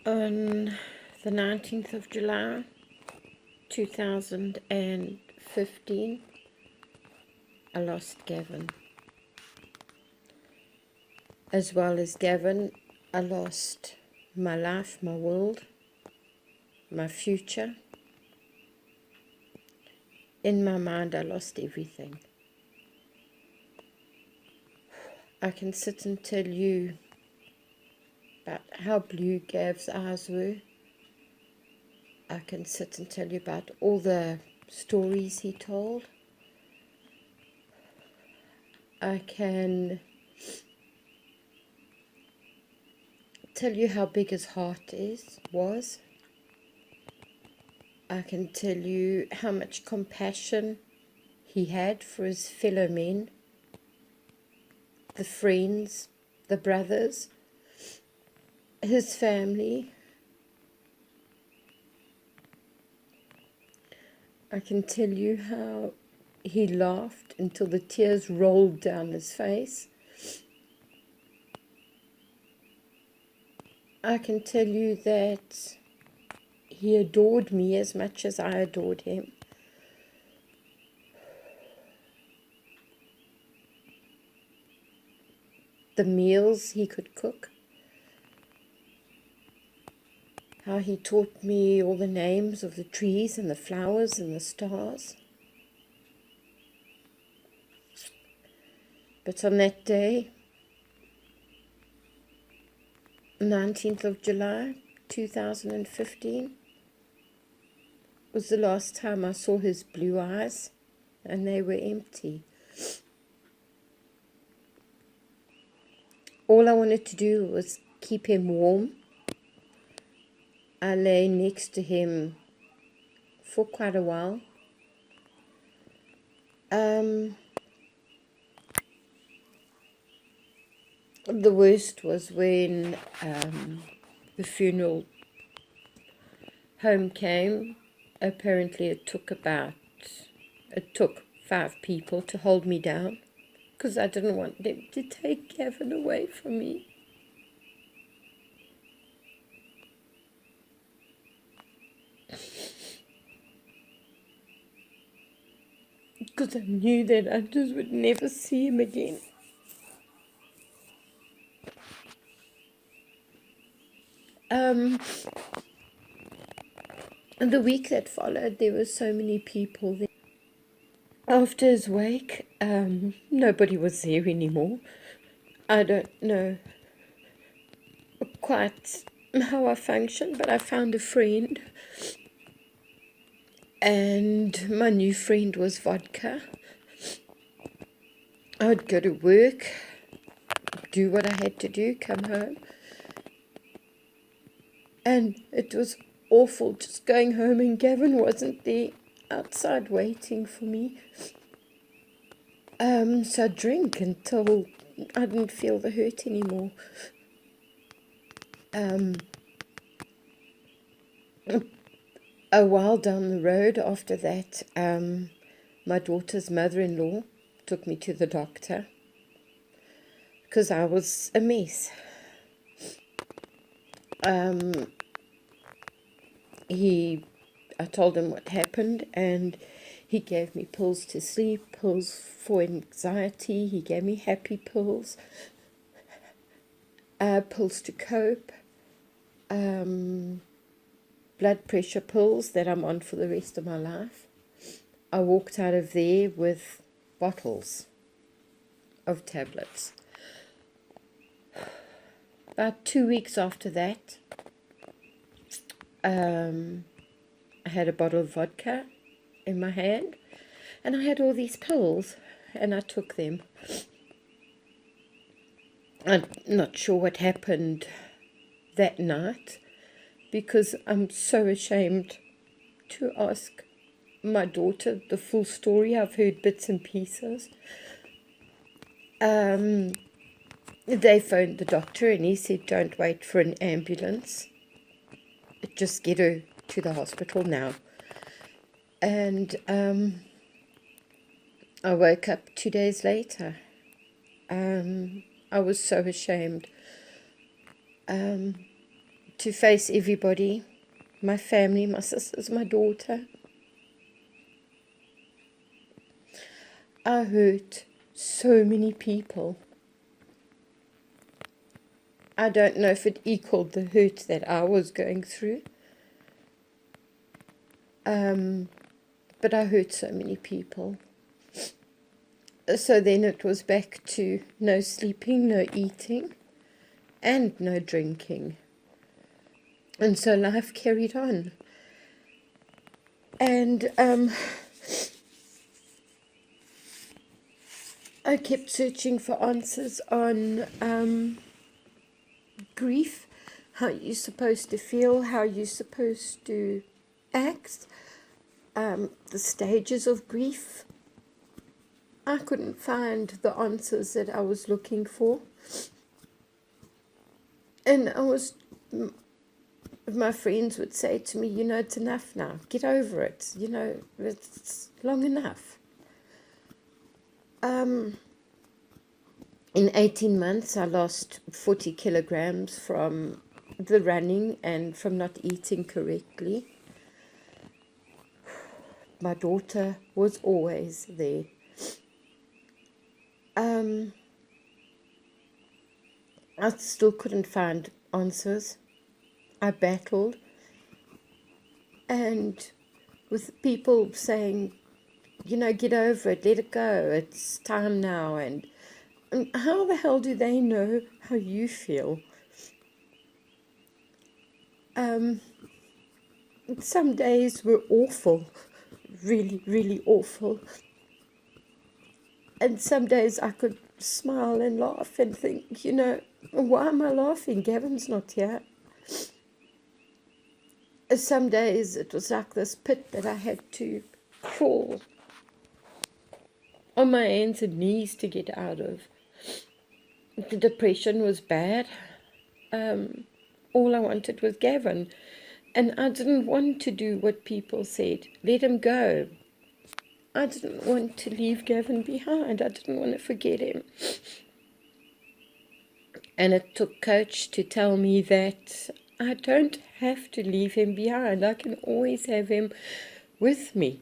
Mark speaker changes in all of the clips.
Speaker 1: On the 19th of July 2015, I lost Gavin. As well as Gavin, I lost my life, my world, my future. In my mind, I lost everything. I can sit and tell you about how blue Gav's eyes were. I can sit and tell you about all the stories he told. I can tell you how big his heart was. I can tell you how much compassion he had for his fellow men, the friends, the brothers, his family. I can tell you how he laughed until the tears rolled down his face. I can tell you that he adored me as much as I adored him. The meals he could cook, how he taught me all the names of the trees and the flowers and the stars. But on that day, 19th of July 2015, was the last time I saw his blue eyes, and they were empty. All I wanted to do was keep him warm. I lay next to him for quite a while. The worst was when the funeral home came. Apparently it took 5 people to hold me down, because I didn't want them to take Gavin away from me. Because I knew that I just would never see him again. The week that followed, there were so many people there. After his wake, nobody was there anymore. I don't know quite how I functioned, but I found a friend. And my new friend was vodka. I would go to work, do what I had to do, come home. And it was awful just going home and Gavin wasn't there outside waiting for me. So I'd drink until I didn't feel the hurt anymore. A while down the road after that, my daughter's mother-in-law took me to the doctor because I was a mess. I told him what happened, and he gave me pills to sleep, pills for anxiety. He gave me happy pills, pills to cope, blood pressure pills that I'm on for the rest of my life. I walked out of there with bottles of tablets. About 2 weeks after that, I had a bottle of vodka in my hand, and I had all these pills, and I took them. I'm not sure what happened that night, because I'm so ashamed to ask my daughter the full story. I've heard bits and pieces. They phoned the doctor and he said, don't wait for an ambulance. Just get her to the hospital now. And I woke up 2 days later. I was so ashamed. to face everybody, my family, my sisters, my daughter. I hurt so many people. I don't know if it equaled the hurt that I was going through. But I hurt so many people. So then it was back to no sleeping, no eating, and no drinking. And so life carried on. And I kept searching for answers on grief, how you're supposed to feel, how you're supposed to act, the stages of grief. I couldn't find the answers that I was looking for. And my friends would say to me, it's enough now. Get over it. It's long enough. In 18 months, I lost 40 kilograms from the running and from not eating correctly. My daughter was always there. I still couldn't find answers. I battled. And with people saying, get over it, let it go, it's time now. And how the hell do they know how you feel? Some days were awful, really, really awful. And some days I could smile and laugh and think, why am I laughing? Gavin's not here. Some days it was like this pit that I had to crawl on my hands and knees to get out of. The depression was bad. All I wanted was Gavin. And I didn't want to do what people said. Let him go. I didn't want to leave Gavin behind. I didn't want to forget him. And it took Coach to tell me that I don't have to leave him behind. I can always have him with me.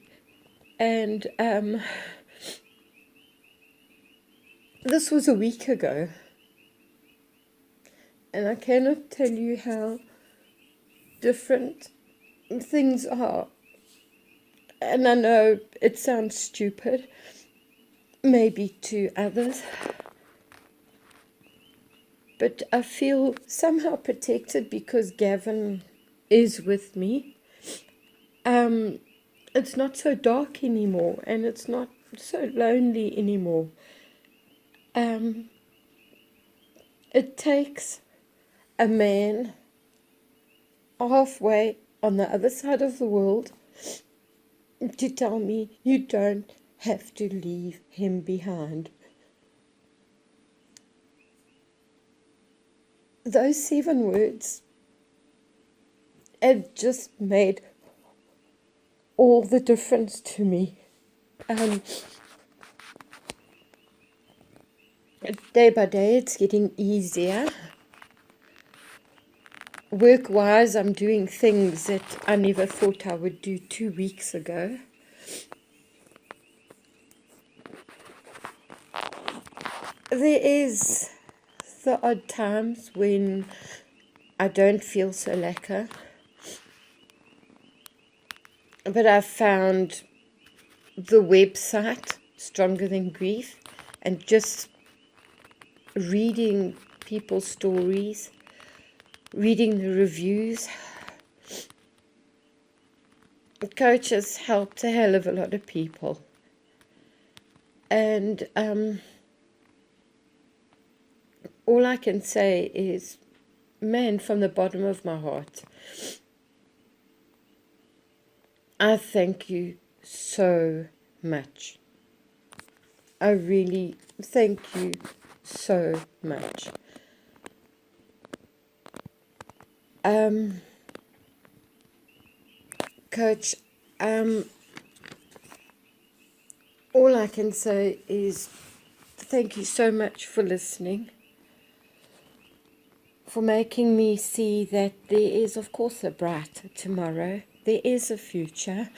Speaker 1: And this was a week ago. And I cannot tell you how different things are. And I know it sounds stupid, maybe to others, but I feel somehow protected because Gavin is with me. It's not so dark anymore, and it's not so lonely anymore. It takes a man halfway on the other side of the world to tell me you don't have to leave him behind. Those 7 words have just made all the difference to me. Day by day it's getting easier. Work-wise, I'm doing things that I never thought I would do 2 weeks ago. There is the odd times when I don't feel so lekker. But I've found the website, Stronger Than Grief, and just reading people's stories, reading the reviews. Coach has helped a hell of a lot of people. And all I can say is, man, from the bottom of my heart, I thank you so much. I really thank you so much. Coach, all I can say is thank you so much for listening, for making me see that there is, of course, a bright tomorrow. There is a future.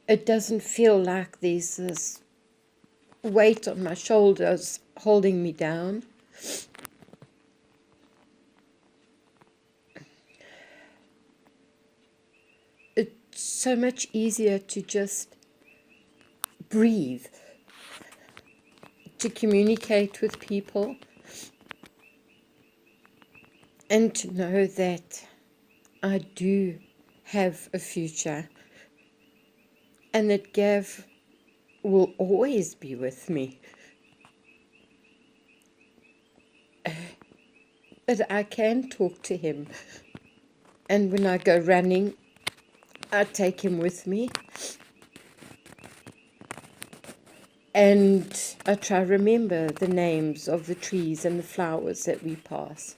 Speaker 1: It doesn't feel like there's this weight on my shoulders holding me down. It's so much easier to just breathe, to communicate with people, and to know that I do have a future, and that Gav will always be with me. That I can talk to him, and when I go running, I take him with me, and I try to remember the names of the trees and the flowers that we pass.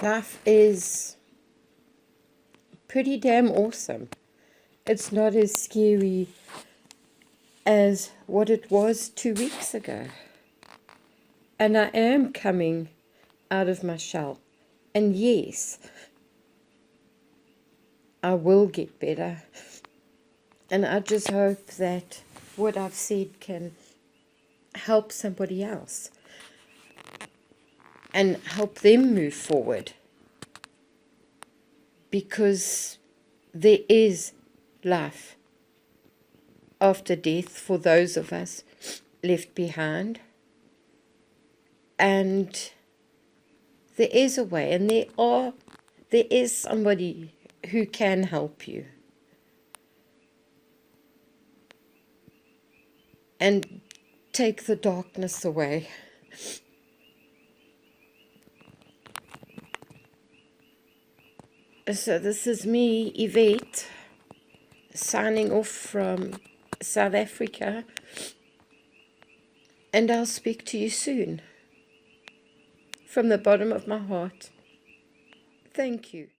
Speaker 1: Life is pretty damn awesome. It's not as scary as what it was 2 weeks ago. And I am coming out of my shell. And yes, I will get better. And I just hope that what I've said can help somebody else and help them move forward. Because there is life after death for those of us left behind. And there is a way, and there is somebody who can help you. And take the darkness away. So this is me, Yvette, signing off from South Africa, and I'll speak to you soon. From the bottom of my heart, thank you.